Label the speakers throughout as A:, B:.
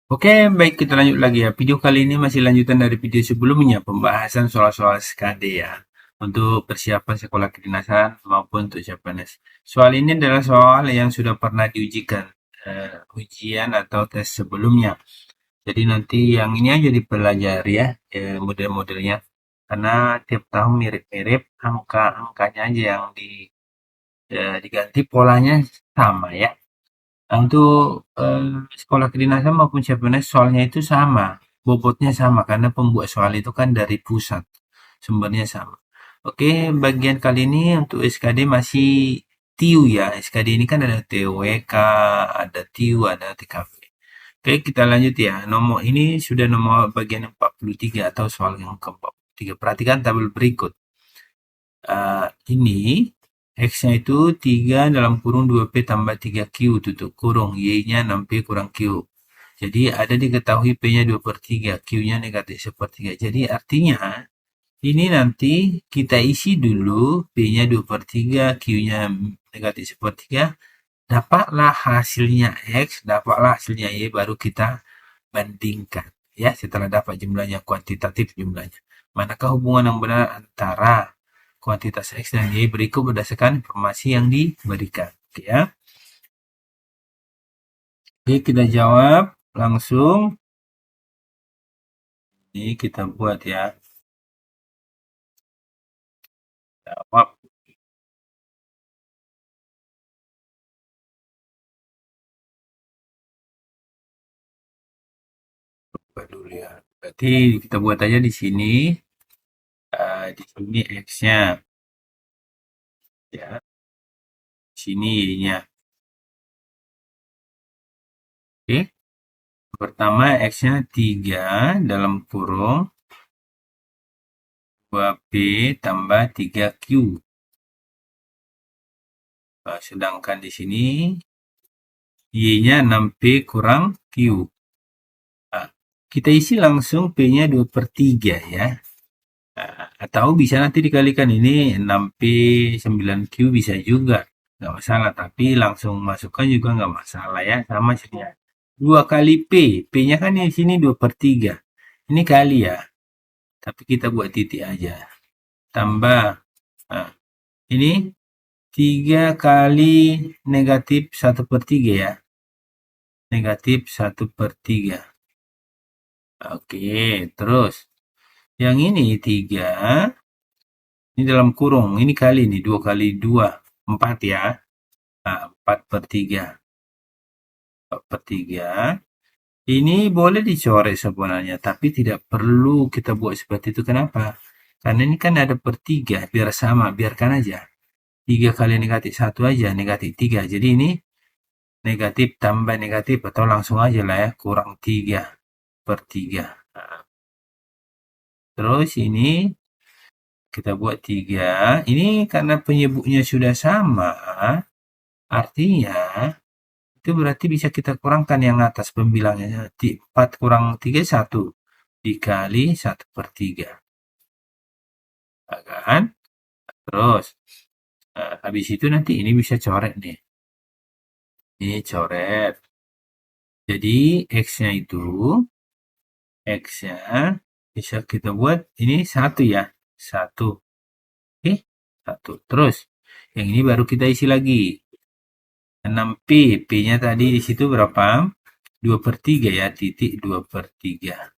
A: Oke, baik kita lanjut lagi ya. Video kali ini masih lanjutan dari video sebelumnya, pembahasan soal-soal SKD ya. Untuk persiapan sekolah kedinasan maupun untuk CPNS. Soal ini adalah soal yang sudah pernah diujikan, ujian atau tes sebelumnya. Jadi nanti yang ini aja dipelajari ya, model-modelnya. Karena tiap tahun mirip-mirip, angka-angkanya aja yang diganti, polanya sama ya. Nah, untuk sekolah kedinasan maupun CPNS soalnya itu sama, bobotnya sama karena pembuat soal itu kan dari pusat, sumbernya sama. Oke, bagian kali ini untuk SKD masih TIU ya. SKD ini kan ada TWK, ada TIU, ada TKP. Oke, kita lanjut ya. Nomor ini sudah nomor bagian 43 atau soal yang ke-43. Perhatikan tabel berikut. Ini X-nya itu 3 dalam kurung 2P tambah 3Q tutup kurung. Y-nya 6P kurang Q. Jadi ada diketahui P-nya 2/3, Q-nya negatif 1/3. Jadi artinya ini nanti kita isi dulu P-nya 2/3, Q-nya negatif 1/3. Dapatlah hasilnya X, dapatlah hasilnya Y, baru kita bandingkan. Ya, setelah dapat jumlahnya, kuantitatif jumlahnya. Manakah hubungan yang benar antara kuantitas X dan Y berikut berdasarkan informasi yang diberikan. Oke ya. Oke, kita jawab langsung. Ini kita buat ya. Jawab. Coba dulu ya. Berarti kita buat aja di sini. Di sini X-nya. Ya. Di sini Y-nya. Oke. Pertama X-nya 3 dalam kurung 2P tambah 3Q. Sedangkan di sini Y-nya 6P kurang Q. Nah, kita isi langsung P-nya 2/3 ya. Nah, atau bisa nanti dikalikan ini 6P 9Q bisa juga. Nggak masalah, tapi langsung masukkan juga nggak masalah ya. Sama saja. 2 kali P. P-nya kan di sini 2/3. Ini kali ya. Tapi kita buat titik aja. Tambah. Nah, ini 3 kali negatif 1/3 ya. Negatif 1/3. Oke, terus. Yang ini 3. Ini dalam kurung. Ini kali nih. 2 kali 2. 4 ya. Nah, 4/3. 4/3. Ini boleh dicoret sebenarnya. Tapi tidak perlu kita buat seperti itu. Kenapa? Karena ini kan ada per 3. Biar sama. Biarkan aja. 3 kali negatif 1 aja. Negatif 3. Jadi ini negatif tambah negatif. Atau langsung aja lah ya. Kurang 3/3. Nah, terus ini kita buat 3. Ini karena penyebutnya sudah sama. Artinya itu berarti bisa kita kurangkan yang atas pembilangnya. 4 kurang 3 1. Dikali 1/3. Nah, kan? Terus, habis itu nanti ini bisa coret nih. Ini coret. Jadi, X-nya itu, X-nya bisa kita buat ini 1 ya. 1. Oke, 1. Terus, yang ini baru kita isi lagi. 6P. P-nya tadi di situ berapa? 2/3 ya. Titik 2/3.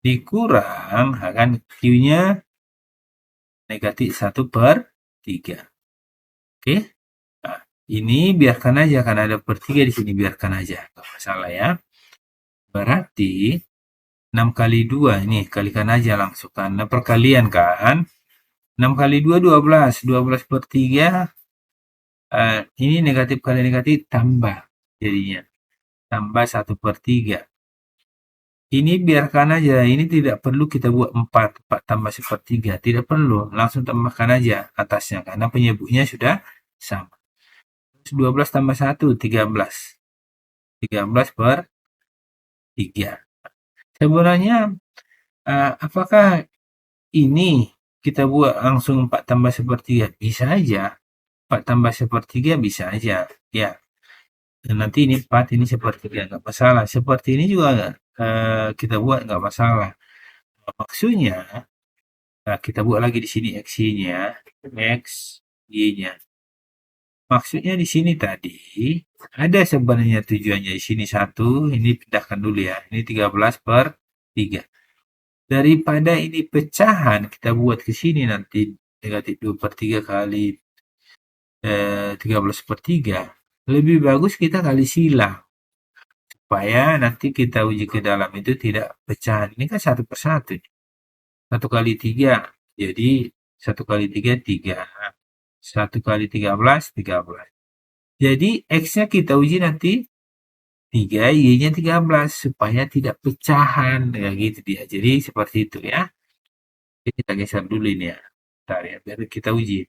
A: Dikurang, kan Q-nya negatif 1/3. Oke. Nah, ini biarkan aja karena ada per 3 di sini, biarkan aja. Nggak masalah ya. Berarti 6 kali 2 ini kalikan aja langsung karena perkalian kan. 6 kali 2 12. 12/3 ini negatif kali negatif tambah jadinya. Tambah 1/3. Ini biarkan aja. Ini tidak perlu kita buat 4. 4 tambah 1/3. Tidak perlu. Langsung tambahkan aja atasnya. Karena penyebutnya sudah sama. 12 tambah 1, 13. 13/3. Sebenarnya, apakah ini kita buat langsung 4 tambah 1/3? Bisa aja. 4 tambah 1/3 bisa aja. Ya. Dan nanti ini 4, ini sepertiga, nggak masalah. Seperti ini juga kita buat nggak masalah. Maksudnya, nah, kita buat lagi di sini X-nya, X, Y-nya. Maksudnya di sini tadi, ada sebenarnya tujuannya di sini satu, ini pindahkan dulu ya. Ini 13/3. Daripada ini pecahan, kita buat ke sini nanti negatif 2/3 kali 13/3. Lebih bagus kita kali silang. Supaya nanti kita uji ke dalam itu tidak pecahan. Ini kan 1/1. 1 kali 3, jadi 1 kali 3, 3. 1 kali 13, 13. Jadi X-nya kita uji nanti 3, Y-nya 13. Supaya tidak pecahan. Ya gitu dia. Jadi seperti itu ya. Oke, kita geser dulu ini ya. Bentar ya, biar kita uji.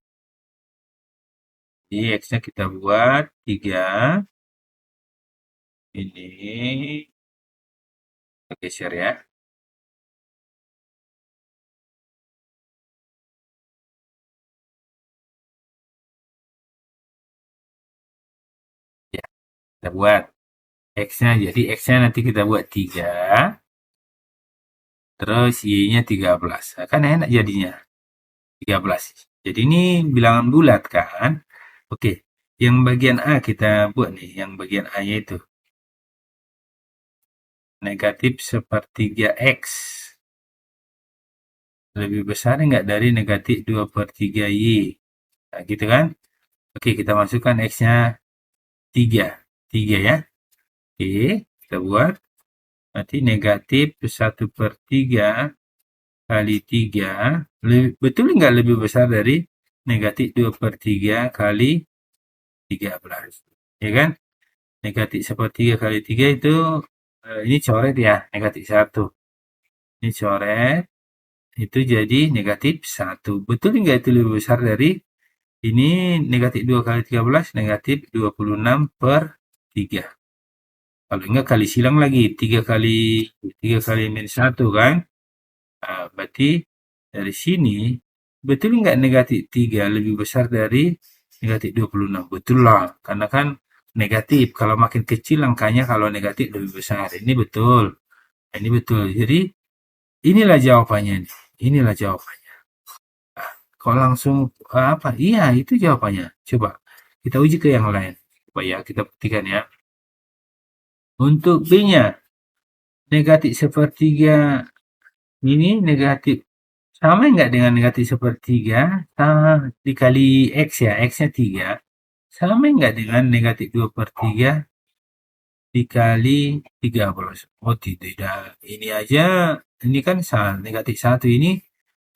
A: Jadi X-nya kita buat 3. Ini kita geser ya. Ya, kita buat X-nya. Jadi X-nya nanti kita buat 3. Terus Y-nya 13. Nah, kan enak jadinya. 13. Jadi ini bilangan bulat kan? Oke. Yang bagian A kita buat nih. Yang bagian A-nya itu. Negatif sepertiga X. Lebih besar nggak dari negatif 2/3 Y? Nah, gitu kan? Oke, kita masukkan X-nya 3. 3 ya. Oke, kita buat. Nanti negatif 1/3 kali 3. Betul nggak lebih besar dari negatif 2/3 kali 13? Ya kan? Negatif 1/3 kali 3 itu, ini coret ya, negatif 1. Ini coret, itu jadi negatif 1. Betul nggak itu lebih besar dari ini negatif 2 kali 13, negatif 26/3. Kalau enggak kali silang lagi, 3 kali minus 1 kan? Nah, berarti dari sini, betul nggak negatif 3 lebih besar dari negatif 26? Betul lah, karena kan negatif. Kalau makin kecil angkanya kalau negatif lebih besar. Ini betul. Ini betul. Jadi inilah jawabannya. Inilah jawabannya. Nah, kalau langsung apa? Iya, itu jawabannya. Coba kita uji ke yang lain. Coba ya, kita buktikan ya. Untuk B-nya, negatif sepertiga ini negatif. Sama nggak dengan negatif sepertiga? Sama dikali X ya, X-nya 3. Sama nggak dengan negatif 2/3 dikali 13? Oh tidak, ini aja, ini kan negatif 1, ini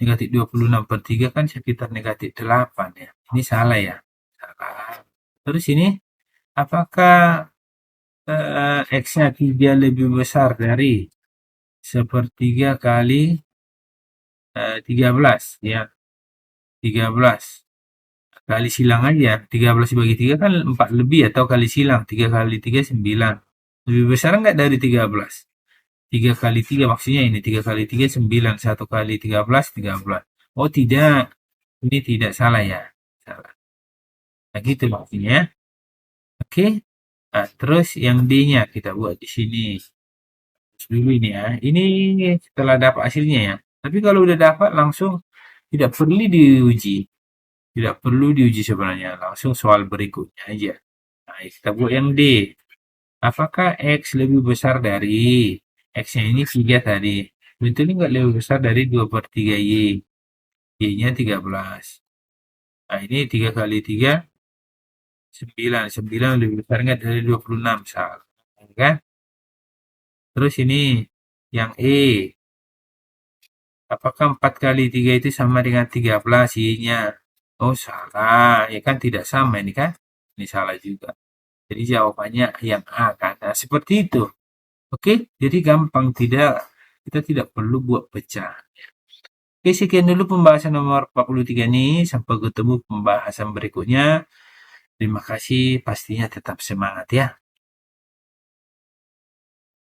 A: negatif 26/3 kan sekitar negatif 8 ya. Ini salah ya? Salah. Terus ini, apakah X-nya 3 lebih besar dari sepertiga kali 13 ya? 13. Kali silang aja. 13 bagi 3 kan 4 lebih atau kali silang. 3 kali 3, 9. Lebih besar nggak dari 13? 3 kali 3 maksudnya ini. 3 kali 3, 9. 1 kali 13, 13. Oh tidak. Ini tidak salah ya. Salah. Nah gitu maksudnya. Oke. Nah, terus yang D-nya kita buat di sini. Terus dulu ini ya. Ini setelah dapat hasilnya ya. Tapi kalau udah dapat langsung tidak perlu diuji. Tidak perlu diuji sebenarnya. Langsung soal berikutnya aja. Nah, kita buat yang D. Apakah X lebih besar dari X-nya ini 3 tadi? Betul nggak lebih besar dari 2/3 Y? Y-nya 13. Nah, ini 3 kali 3, 9. 9 lebih besar nggak dari 26? Salah. Kan? Terus ini yang E. Apakah 4 kali 3 itu sama dengan 13 Y-nya? Oh, salah. Ya kan tidak sama ini kan? Ini salah juga. Jadi jawabannya yang A kan. Nah, seperti itu. Oke, jadi gampang, kita tidak perlu buat pecah. Oke, sekian dulu pembahasan nomor 43 ini. Sampai ketemu pembahasan berikutnya. Terima kasih, pastinya tetap semangat ya.